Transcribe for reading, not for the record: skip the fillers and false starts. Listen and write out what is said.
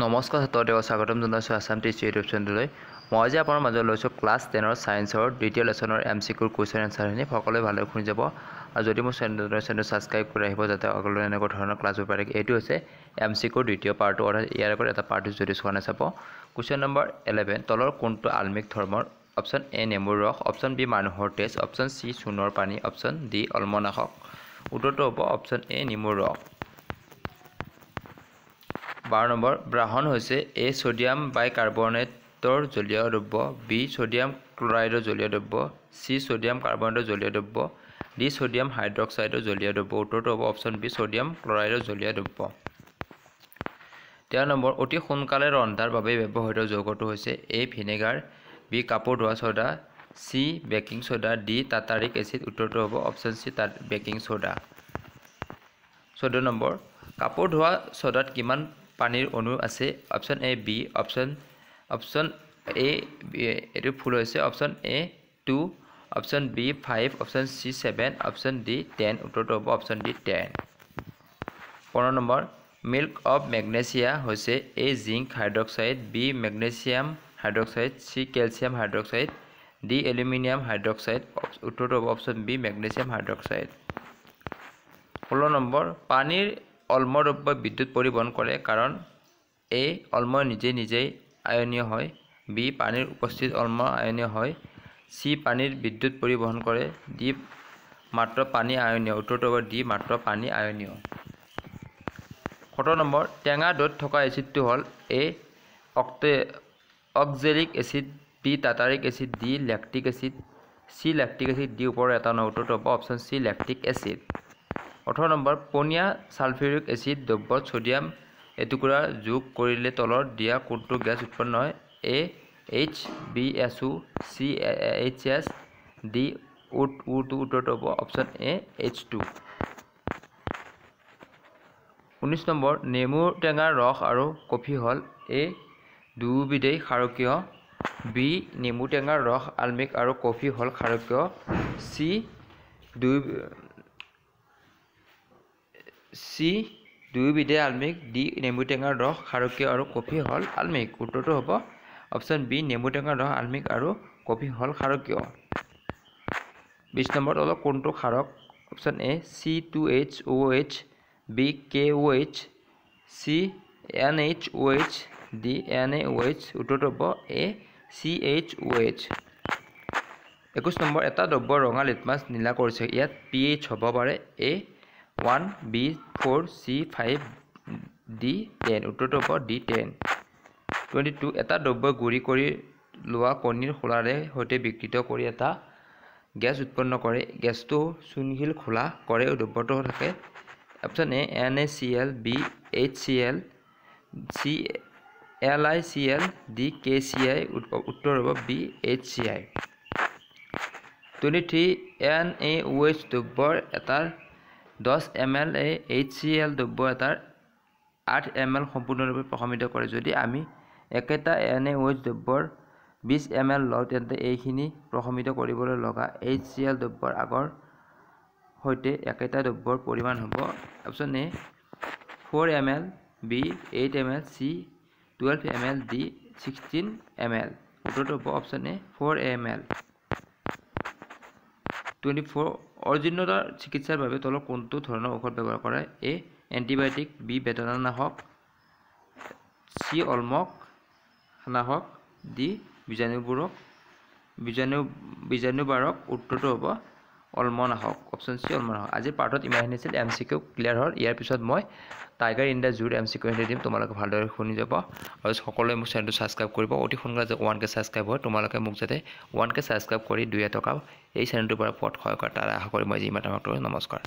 নমস্কাৰ ছাত্ৰদেৱ স্বাগতম জনাইছো আসাম টিচ ইউটিউব চেনেললৈ মই যে আপোনাৰ মাজত লৈছো ক্লাছ 10 ৰ সায়েন্সৰ দ্বিতীয় লেসনৰ এমসিকিউৰ কোৱেশ্চন আনসাৰ খিনি সকলোৱে ভালদৰে শুনি যাব আৰু যদি মোৰ চেনেল সাবস্ক্ৰাইব কৰি আহিব যাতে আগলৈ এনেকুৱা ধৰণৰ ক্লাছ হ'ব পাৰে এইটো হৈছে এমসিকিউৰ দ্বিতীয় পাৰ্ট অৰ্থাৎ ইয়াৰ আগৰ এটা পাৰ্ট যদি চোৱা নাই চাব কোৱেশ্চন নম্বৰ 11 তলৰ কোনটো আলমিক ধৰ্মৰ অপচন এ নেমুৰ ৰস অপচন বি মানুহৰ তেজ অপচন সি চূনৰ পানী অপচন ডি অলমনাশক উত্তৰটো হ'ব অপচন এ নেমুৰ ৰস 12 নম্বৰ ব্ৰাহন হৈছে এ সোডিয়াম বাইকাৰ্বনেটৰ জলীয় দ্ৰব্য বি সোডিয়াম ক্লোৰাইডৰ জলীয় দ্ৰব্য সি সোডিয়াম কাৰ্বনেটৰ জলীয় দ্ৰব্য ডি সোডিয়াম হাইড্ৰক্সাইডৰ জলীয় দ্ৰব্য উত্তৰটো হ'ব অপচন বি সোডিয়াম ক্লোৰাইডৰ জলীয় দ্ৰব্য 13 নম্বৰ অতি সোনকালে ৰন্ধাৰ বাবে ব্যৱহৃত যৌগটো হৈছে এ ভিনেগাৰ বি কাপোৰ ধোৱা soda C baking soda D tartaric acid উত্তৰটো হ'ব অপচন সি বেকিং সোডা 14 নম্বৰ কাপোৰ ধোৱা সোডাত কিমান পানীৰ অণু আছে option A B option A এটো ফুল হৈছে option A 2 option B 5 option C 7 option D 10 উত্তৰটো হ'ব অপচন ডি 10 15 নম্বৰ মিল্ক অফ ম্যাগনেসিয়া হৈছে A zinc hydroxide B magnesium hydroxide C calcium hydroxide D aluminium hydroxide উত্তৰটো হ'ব অপচন বি ম্যাগনেসিয়াম হাইড্ৰক্সাইড 16 নম্বৰ পানীৰ অলম দ্ৰব্য বিদ্যুৎ পৰিবহন কৰে কাৰণ এ অলম নিজেই আয়নীয় হয় বি পানীৰ উপস্থিত অলম আয়নীয় হয় সি পানীৰ বিদ্যুৎ পৰিবহন কৰে ডি মাত্ৰ পানী আয়নীয় উত্তৰটো হ'ব ডি মাত্ৰ পানী আয়নীয় 17 নম্বৰ টেঙা দৈত থকা এসিডটো হল A oxalic acid B tartaric acid D lactic acid C lactic acid D ওপৰৰ এটা ন উত্তৰটো হ'ব option C lactic acid 18 number পনিয়া সালফিউৰিক এসিড দ্ৰব্যত সোডিয়াম এটুকুৰা যোগ কৰিলে তলৰ দিয়া কোনটো গ্যাস উৎপন্ন হয় A H B S O C H S D O two উত্তৰটো হ'ব অপচন এ H2 19 নম্বৰ নেমু টেঙাৰ ৰস আৰু কফি হল এ দুয়োবিধেই ক্ষাৰকীয় বি নেমু টেঙাৰ ৰস আলমিক আৰু কফি হল ক্ষাৰকীয় সি দুয়োবিধে আলমিক ডি নেমু টেঙাৰ ৰস ক্ষাৰকীয় আৰু কফি হল আলমিক উত্তৰটো হ'ব অপচন বি নেমু টেঙাৰ ৰস আলমিক আৰু কফি হল ক্ষাৰকীয় 20 নম্বৰ তলত কোনটো ক্ষাৰক অপচন এ C2HOH বি KOH সি NHOH ডি NaOH উত্তৰটো হ'ব এ CHOH 21 নম্বৰ এটা দ্ৰব্য ৰঙা লিটমাছ নীলা কৰিছে ইয়াত pH হ'ব পাৰে এ 1 B4 C5 D10 উত্তৰটো হ'ব D10 22 এটা দ্ৰব্য গুৰি কৰি লোৱা কণীৰ খোলাৰে হৈতে বিকৃত কৰি এটা গ্যাস উৎপন্ন কৰে গ্যাসটো চূণশিল খোলা কৰে দ্ৰব্যটো থাকে অপচন এ NaCl B HCl C LiCl D KCl উত্তৰ হ'ব B HCl 23 NaOH দ্ৰব্যৰ এটাৰ 10 ml HCl দ্ৰব্য এটাৰ 8 ml সম্পূৰ্ণৰূপে প্ৰশমিত কৰে যদি আমি একেটা NaOH দ্ৰব্যৰ 20 ml লওঁ তেন্তে এইখিনি প্ৰশমিত কৰিবলৈ লগা HCl দ্ৰব্যৰ আগৰ হৈতে একেটা দ্ৰব্যৰ পৰিমাণ হ'ব অপচন এ 4 ml B 8 ml C 12 ml D 16 ml উত্তৰটো হ'ব অপচন এ 4 ml 24 অৰ্জিনতাৰ চিকিৎসাৰ বাবে তলৰ কোনটো ধৰণৰ ঔষধ ব্যৱহাৰ কৰে এ এন্টিবায়োটিক বি বেদনানাশক সি অলমক নাশক ডি বীজাণুবাৰক উত্তৰটো হ'ব অলমনাশক অপচন সি অলমনাশক আজি পাৰ্টত ইমানখিনি আছিল এমসিকিউ ক্লিয়াৰ হ'ল ইয়াৰ পিছত মই টাইগাৰ ইন দ্য জুৰ এমসিকিউ হিন্দী দিম তোমালোকে ভালদৰে শুনি যাব আৰু সকলোৱে মোৰ চেনেলটো সাবস্ক্ৰাইব কৰিব অতি সোনকালে যে 1K সাবস্ক্ৰাইব হয় তোমালোকে মোক যাতে 1K সাবস্ক্ৰাইব কৰি 2 টকা এই চেনেলটোৰ পৰা পঠ হয় তাৰ আশা কৰি মই যি মাত্ৰ নমস্কাৰ